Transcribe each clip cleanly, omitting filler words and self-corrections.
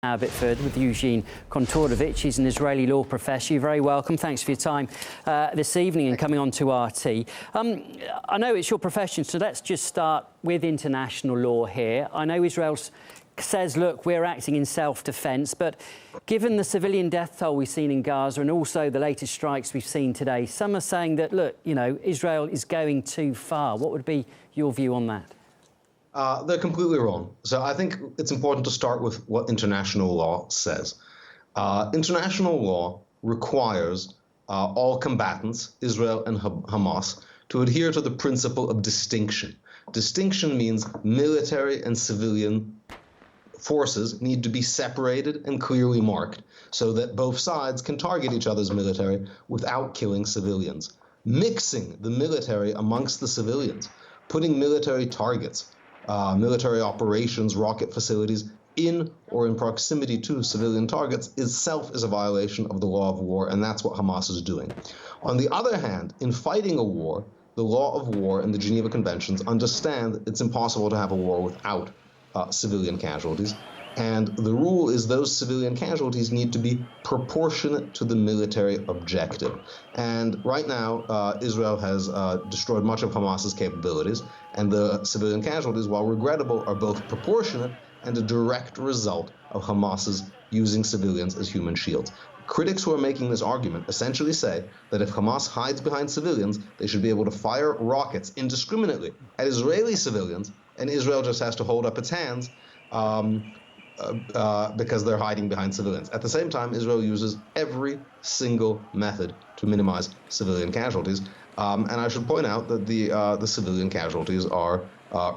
Abbotsford with Eugene Kontorovich. He's an Israeli law professor. You're very welcome. Thanks for your time this evening and coming on to RT. I know it's your profession, so let's just start with international law here. I know Israel says, look, we're acting in self-defence, but given the civilian death toll we've seen in Gaza and also the latest strikes we've seen today, some are saying that, look, you know, Israel is going too far. What would be your view on that? They're completely wrong. So I think it's important to start with what international law says. International law requires all combatants, Israel and Hamas, to adhere to the principle of distinction. Distinction means military and civilian forces need to be separated and clearly marked so that both sides can target each other's military without killing civilians. Mixing the military amongst the civilians, putting military targets, military operations, rocket facilities in or in proximity to civilian targets itself is a violation of the law of war, and that's what Hamas is doing. On the other hand, in fighting a war, the law of war and the Geneva Conventions understand that it's impossible to have a war without civilian casualties. And the rule is those civilian casualties need to be proportionate to the military objective. And right now, Israel has destroyed much of Hamas's capabilities, and the civilian casualties, while regrettable, are both proportionate and a direct result of Hamas's using civilians as human shields. Critics who are making this argument essentially say that if Hamas hides behind civilians, they should be able to fire rockets indiscriminately at Israeli civilians, and Israel just has to hold up its hands because they're hiding behind civilians. At the same time, Israel uses every single method to minimize civilian casualties. And I should point out that the civilian casualties are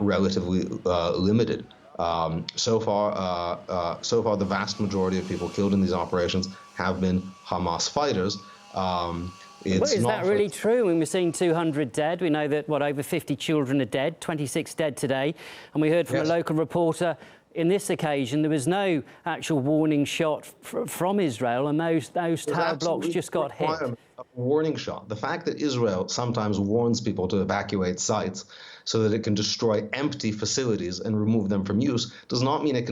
relatively limited. So far, the vast majority of people killed in these operations have been Hamas fighters. Is that really true? I mean, we're seeing 200 dead. We know that, over 50 children are dead, 26 dead today. And we heard from a local reporter, in this occasion, there was no actual warning shot from Israel, and those tower blocks just got hit. A warning shot. The fact that Israel sometimes warns people to evacuate sites so that it can destroy empty facilities and remove them from use does not mean it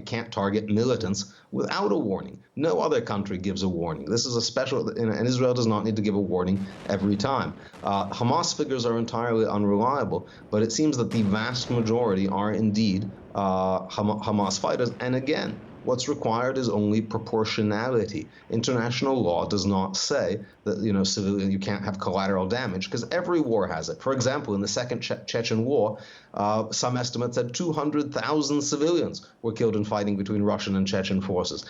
can't target militants without a warning. No other country gives a warning. This is a special, and Israel does not need to give a warning every time. Hamas figures are entirely unreliable, but it seems that the vast majority are indeed Hamas fighters. And again, what's required is only proportionality. International law does not say that, civilian, you can't have collateral damage, because every war has it. For example, in the Second Chechen War, some estimates said 200,000 civilians were killed in fighting between Russian and Chechen forces.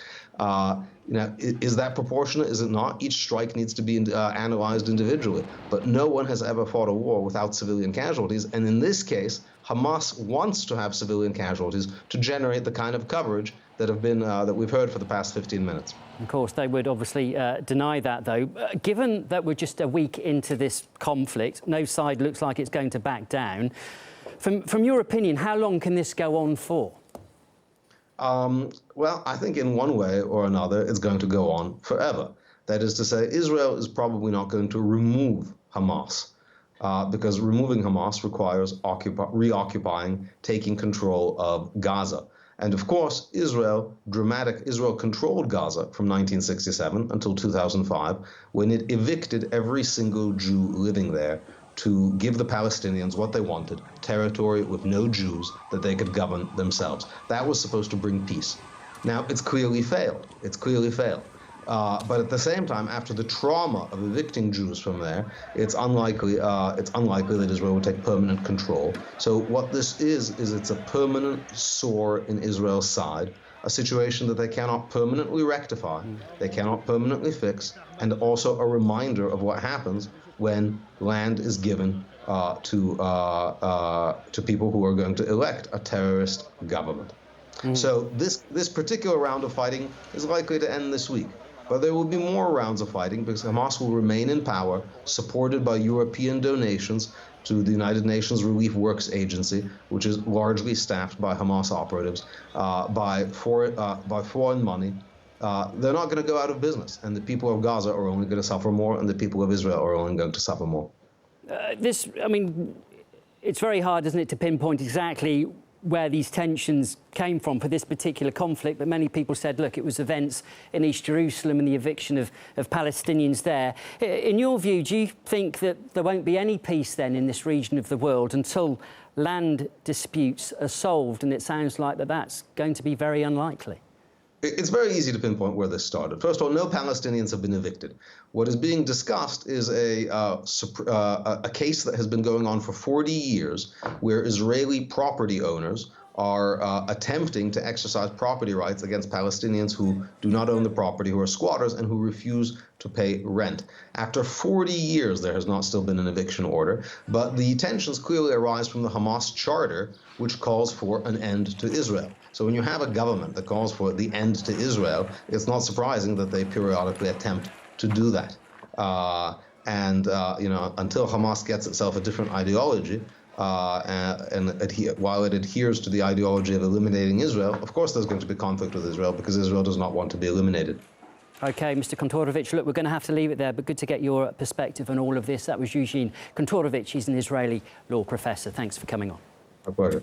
Is that proportionate? Is it not? Each strike needs to be analyzed individually. But no one has ever fought a war without civilian casualties. And in this case, Hamas wants to have civilian casualties to generate the kind of coverage that we've heard for the past 15 minutes. Of course, they would obviously deny that, though. Given that we're just a week into this conflict, no side looks like it's going to back down. From your opinion, how long can this go on for? Well, I think in one way or another, it's going to go on forever. That is to say, Israel is probably not going to remove Hamas, because removing Hamas requires reoccupying, taking control of Gaza. And of course, Israel controlled Gaza from 1967 until 2005, when it evicted every single Jew living there to give the Palestinians what they wanted, territory with no Jews that they could govern themselves. That was supposed to bring peace. Now, it's clearly failed. But at the same time, after the trauma of evicting Jews from there, it's unlikely that Israel will take permanent control. So what this is it's a permanent sore in Israel's side, a situation that they cannot permanently rectify, they cannot permanently fix, and also a reminder of what happens when land is given to people who are going to elect a terrorist government. So this particular round of fighting is likely to end this week. But there will be more rounds of fighting because Hamas will remain in power, supported by European donations to the United Nations Relief Works Agency, which is largely staffed by Hamas operatives, by foreign money. They're not going to go out of business, and the people of Gaza are only going to suffer more, and the people of Israel are only going to suffer more. It's very hard, isn't it, to pinpoint exactly where these tensions came from for this particular conflict, but many people said, look, it was events in East Jerusalem and the eviction of Palestinians there. In your view, do you think that there won't be any peace then in this region of the world until land disputes are solved? And it sounds like that's going to be very unlikely. It's very easy to pinpoint where this started. First of all, no Palestinians have been evicted. What is being discussed is a case that has been going on for 40 years, where Israeli property owners are attempting to exercise property rights against Palestinians who do not own the property, who are squatters, and who refuse to pay rent. After 40 years, there has not still been an eviction order, but the tensions clearly arise from the Hamas charter, which calls for an end to Israel. So when you have a government that calls for the end to Israel, it's not surprising that they periodically attempt to do that. Until Hamas gets itself a different ideology, while it adheres to the ideology of eliminating Israel, of course there's going to be conflict with Israel, because Israel does not want to be eliminated. OK, Mr. Kontorovich, look, we're going to have to leave it there, but good to get your perspective on all of this. That was Eugene Kontorovich. He's an Israeli law professor. Thanks for coming on. My pleasure.